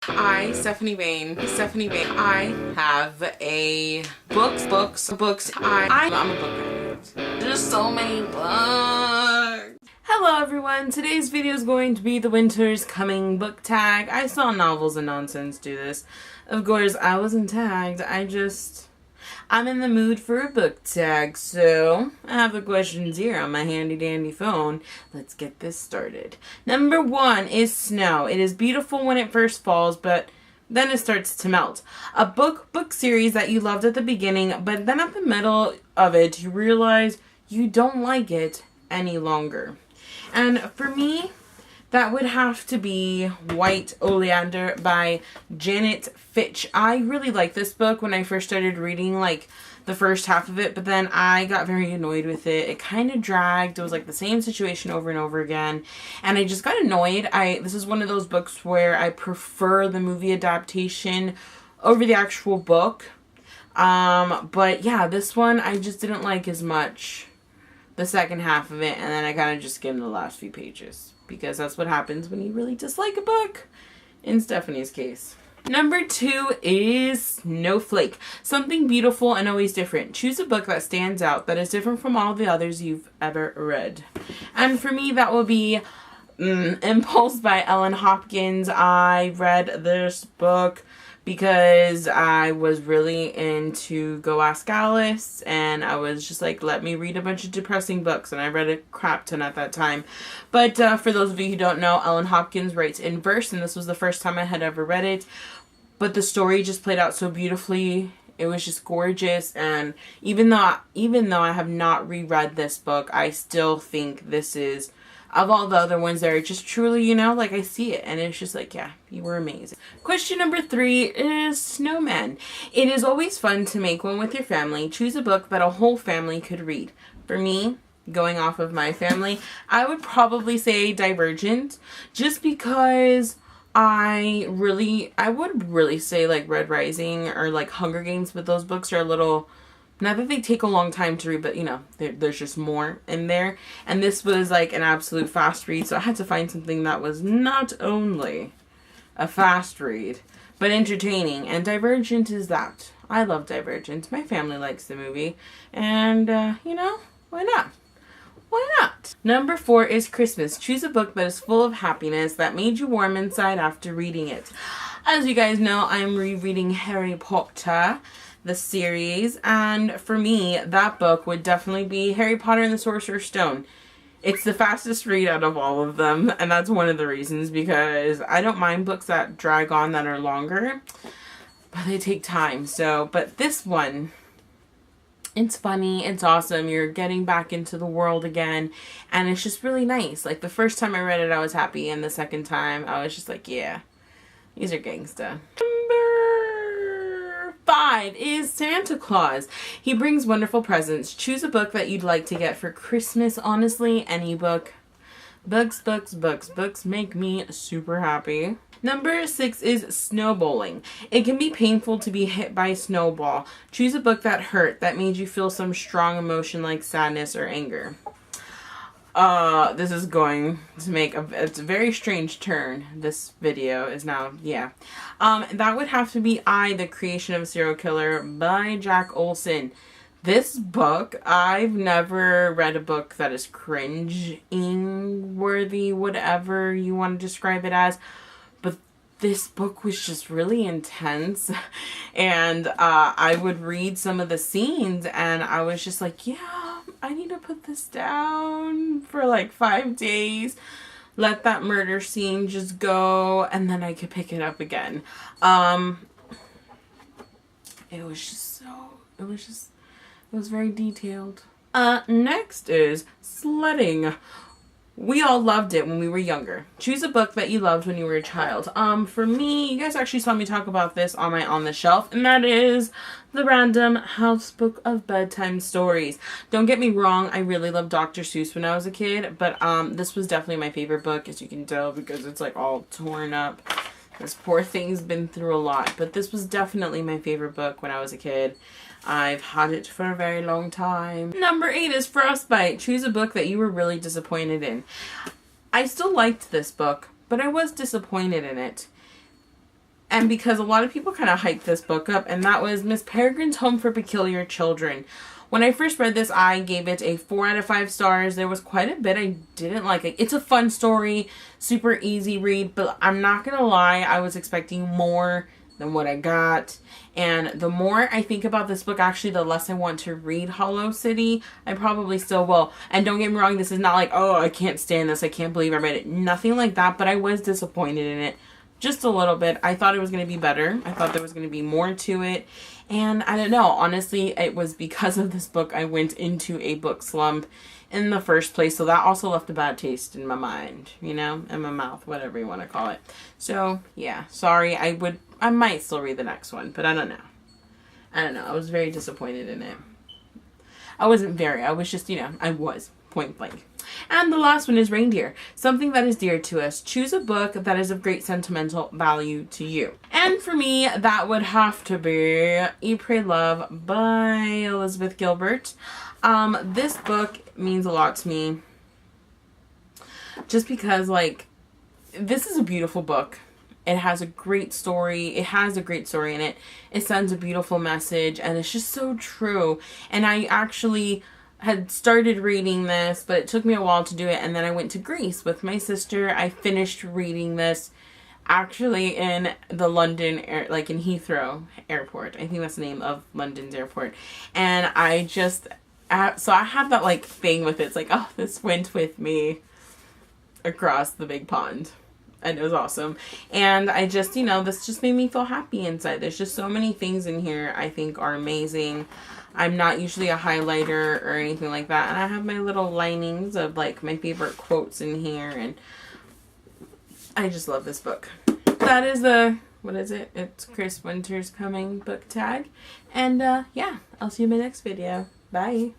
Stephanie Vane, I have a books. I'm a book nerd. There's so many books. Hello everyone, today's video is going to be the Winter's Coming book tag. I saw Novels and Nonsense do this. Of course, I wasn't tagged. I'm in the mood for a book tag, so I have the questions here on my handy dandy phone. Let's get this started. Number 1 is snow. It is beautiful when it first falls, but then it starts to melt. A book series that you loved at the beginning, but then at the middle of it, you realize you don't like it any longer. And for me, that would have to be White Oleander by Janet Fitch. I really liked this book when I first started reading, like, the first half of it, but then I got very annoyed with it. It kind of dragged. It was, like, the same situation over and over again, and I just got annoyed. This is one of those books where I prefer the movie adaptation over the actual book. But, yeah, this one I just didn't like as much, the second half of it, and then I kind of just skimmed the last few pages. Because that's what happens when you really dislike a book, in Stephanie's case. Number 2 is Snowflake. Something beautiful and always different. Choose a book that stands out, that is different from all the others you've ever read. And for me, that will be Impulse by Ellen Hopkins. I read this book because I was really into Go Ask Alice, and I was just like, let me read a bunch of depressing books, and I read a crap ton at that time. But for those of you who don't know, Ellen Hopkins writes in verse, and this was the first time I had ever read it, but the story just played out so beautifully. It was just gorgeous, and even though I have not reread this book, I still think this is, of all the other ones that are just truly, you know, like I see it and it's just like, yeah, you were amazing. Question number 3 is Snowman. It is always fun to make one with your family. Choose a book that a whole family could read. For me, going off of my family, I would probably say Divergent, just because I would really say like Red Rising or like Hunger Games, but those books are a little, not that they take a long time to read, but, you know, there's just more in there. And this was, like, an absolute fast read, so I had to find something that was not only a fast read, but entertaining. And Divergent is that. I love Divergent. My family likes the movie. And, you know, why not? Why not? Number 4 is Christmas. Choose a book that is full of happiness, that made you warm inside after reading it. As you guys know, I'm rereading Harry Potter, the series, and for me, that book would definitely be Harry Potter and the Sorcerer's Stone. It's the fastest read out of all of them, and that's one of the reasons, because I don't mind books that drag on, that are longer, but they take time. So, but this one, it's funny, it's awesome, you're getting back into the world again, and it's just really nice. Like, the first time I read it, I was happy, and the second time, I was just like, yeah, these are gangsta. 5 is Santa Claus. He brings wonderful presents. Choose a book that you'd like to get for Christmas. Honestly, any book. Books make me super happy. Number 6 is Snowballing. It can be painful to be hit by a snowball. Choose a book that hurt, that made you feel some strong emotion like sadness or anger. This is going to make it's a very strange turn. This video is now, yeah. That would have to be The Creation of a Serial Killer by Jack Olson. This book, I've never read a book that is cringe-ing worthy, whatever you want to describe it as. But this book was just really intense. And I would read some of the scenes and I was just like, yeah, I need to put this down for like 5 days. Let that murder scene just go, and then I could pick it up again. It was very detailed. Next is Sledding. We all loved it when we were younger. Choose a book that you loved when you were a child. For me, you guys actually saw me talk about this on my On the Shelf, and that is the Random House Book of Bedtime Stories. Don't get me wrong, I really loved Dr. Seuss when I was a kid, but this was definitely my favorite book, as you can tell, because it's like all torn up. This poor thing's been through a lot, but this was definitely my favorite book when I was a kid. I've had it for a very long time. Number 8 is Frostbite. Choose a book that you were really disappointed in. I still liked this book, but I was disappointed in it. and because a lot of people kind of hyped this book up, and that was Miss Peregrine's Home for Peculiar Children. When I first read this, I gave it a 4 out of 5 stars. There was quite a bit I didn't like. It's a fun story, super easy read, but I'm not gonna lie, I was expecting more than what I got. And the more I think about this book, actually, the less I want to read Hollow City. I probably still will. And don't get me wrong, this is not like, oh, I can't stand this, I can't believe I read it. Nothing like that, but I was disappointed in it. Just a little bit. I thought it was going to be better. I thought there was going to be more to it. And I don't know. Honestly, it was because of this book I went into a book slump in the first place. So that also left a bad taste in my mind, you know, in my mouth, whatever you want to call it. So yeah, sorry. I might still read the next one, but I don't know. I was very disappointed in it. I was just, you know, I was point blank. And the last one is Reindeer, something that is dear to us. Choose a book that is of great sentimental value to you. And for me, that would have to be Eat, Pray, Love by Elizabeth Gilbert. This book means a lot to me just because, like, this is a beautiful book. It has a great story. It has a great story in it. It sends a beautiful message, and it's just so true. And I actually had started reading this, but it took me a while to do it, and then I went to Greece with my sister. I finished reading this actually in the London, like in Heathrow Airport. I think that's the name of London's airport. And I just, so I have that like thing with it. It's like, oh, this went with me across the big pond. And it was awesome. And I just, you know, this just made me feel happy inside. There's just so many things in here I think are amazing. I'm not usually a highlighter or anything like that. And I have my little linings of like my favorite quotes in here. And I just love this book. That is what is it? It's Chris Winter's Coming book tag. And yeah, I'll see you in my next video. Bye.